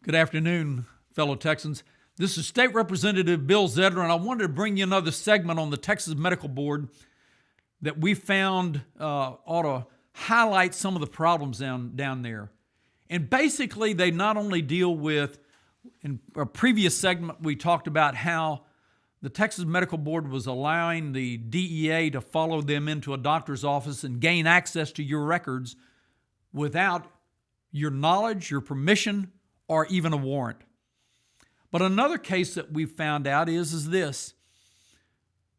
Good afternoon, fellow Texans. This is State Representative Bill Zedler, and I wanted to bring you another segment on the Texas Medical Board that we found ought to highlight some of the problems down there. And basically, they not only deal with, in a previous segment, we talked about how the Texas Medical Board was allowing the DEA to follow them into a doctor's office and gain access to your records without your knowledge, your permission, or even a warrant. But another case that we found out is this.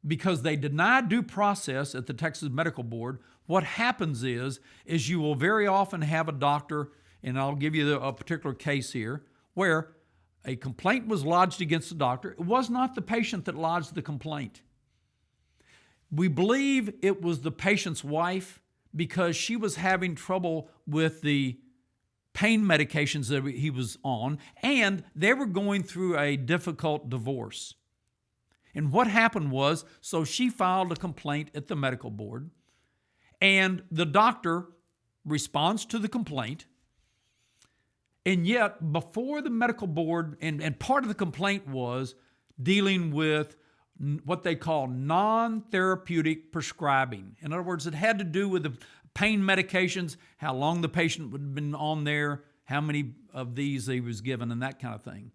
Because they denied due process at the Texas Medical Board, what happens is you will very often have a doctor, and I'll give you a particular case here, where a complaint was lodged against the doctor. It was not the patient that lodged the complaint. We believe it was the patient's wife because she was having trouble with the pain medications that he was on, and they were going through a difficult divorce. And what happened was, so she filed a complaint at the medical board, and the doctor responds to the complaint. And yet, before the medical board, and part of the complaint was dealing with what they call non-therapeutic prescribing. In other words, it had to do with the pain medications, how long the patient would have been on there, how many of these he was given, and that kind of thing.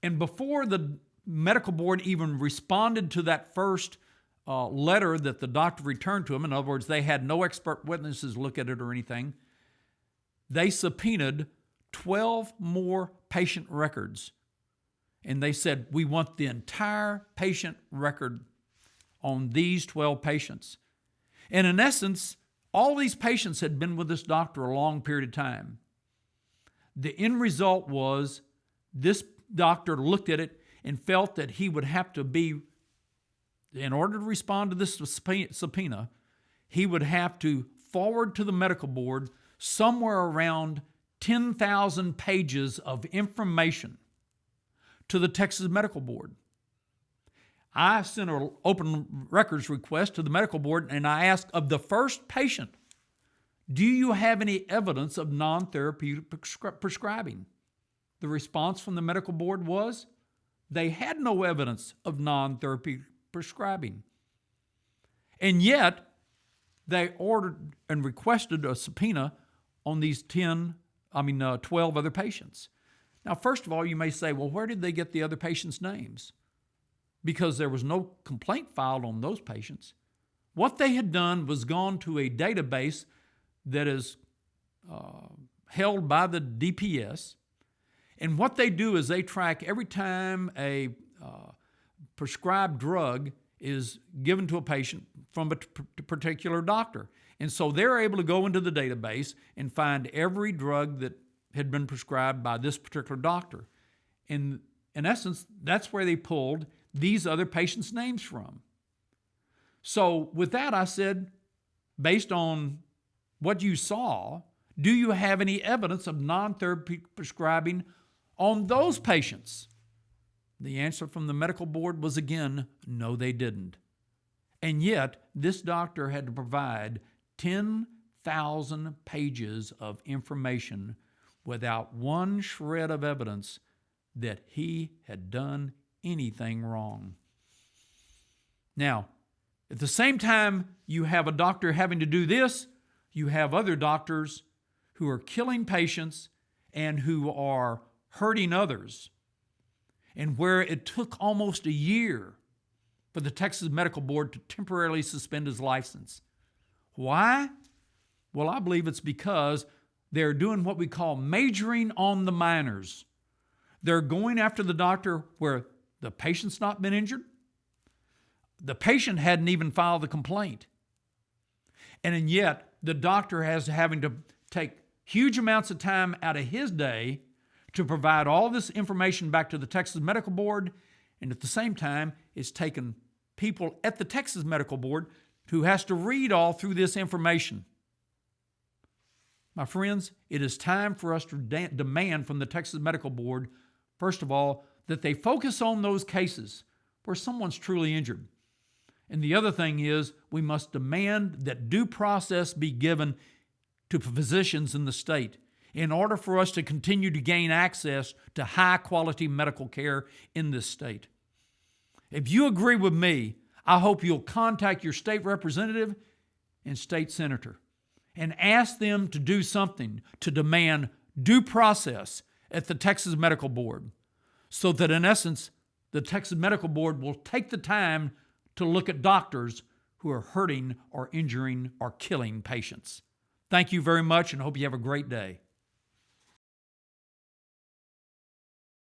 And before the medical board even responded to that first letter that the doctor returned to him, in other words, they had no expert witnesses look at it or anything, they subpoenaed 12 more patient records. And they said, we want the entire patient record on these 12 patients. And in essence, all these patients had been with this doctor a long period of time. The end result was this doctor looked at it and felt that he would have to be, in order to respond to this subpoena, he would have to forward to the medical board somewhere around 10,000 pages of information to the Texas Medical Board. I sent an open records request to the medical board, and I asked of the first patient, do you have any evidence of non-therapeutic prescribing? The response from the medical board was they had no evidence of non-therapeutic prescribing. And yet, they ordered and requested a subpoena on these 12 other patients. Now, first of all, you may say, well, where did they get the other patients' names? Because there was no complaint filed on those patients. What they had done was gone to a database that is held by the DPS. And what they do is they track every time a prescribed drug is given to a patient from a particular doctor. And so they're able to go into the database and find every drug that had been prescribed by this particular doctor. And in essence, that's where they pulled these other patients' names from. So with that, I said, based on what you saw, do you have any evidence of non-therapeutic prescribing on those patients? The answer from the medical board was again, no, they didn't. And yet, this doctor had to provide 10,000 pages of information without one shred of evidence that he had done anything wrong. Now, at the same time you have a doctor having to do this, you have other doctors who are killing patients and who are hurting others. And where it took almost a year for the Texas Medical Board to temporarily suspend his license. Why? Well, I believe it's because they're doing what we call majoring on the minors. They're going after the doctor where the patient's not been injured. The patient hadn't even filed the complaint. And yet, the doctor has having to take huge amounts of time out of his day to provide all this information back to the Texas Medical Board, and at the same time, it's taken people at the Texas Medical Board who has to read all through this information. My friends, it is time for us to demand from the Texas Medical Board, first of all, that they focus on those cases where someone's truly injured. And the other thing is, we must demand that due process be given to physicians in the state. in order for us to continue to gain access to high-quality medical care in this state. If you agree with me, I hope you'll contact your state representative and state senator and ask them to do something to demand due process at the Texas Medical Board, so that in essence, the Texas Medical Board will take the time to look at doctors who are hurting or injuring or killing patients. Thank you very much and hope you have a great day.